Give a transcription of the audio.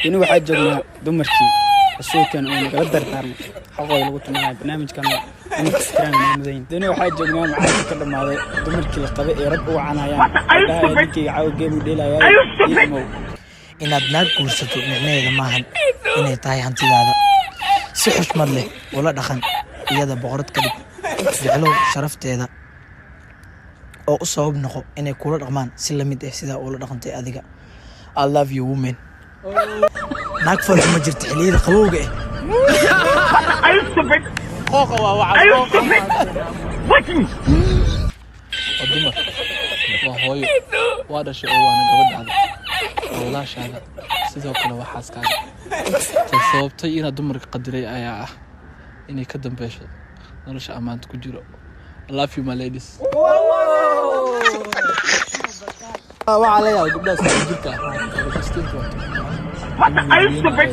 inuu waxa joognaa dumarkii rasuulkan oo nagala dardaarmay xaqooda lagu tumanay barnaamijkan inuu fikiraan muhiim inuu waxa joognaa macaan ka dhamaaday dumarkii la qabay ee rag u wacanayaan dhahay ninkii caaw geem dheelayay inaad naag guursato micnaheedu maahan inay tahay hantidaada si xushmad leh ula dhaqan iyada boqorad ka dhig jeclow sharafteeda oo u sabab noqo inay kula dhaqmaan si la mid ah sida ula dhaqantay adiga I love you woman naag farxo ma jirto xiliyada qabowga ah qooqa waa waxa dumar waa hooyo waa dhashay oo waana gabadhaada walaashaada sidoo kale waa xaaskaaga sababtay inaad dumarka qadiray ayaa ah inay ka dambeysho nolosha amaanta ku jiro I love you my ladies waa la yaab gabdhaha soo jirka Are you stupid?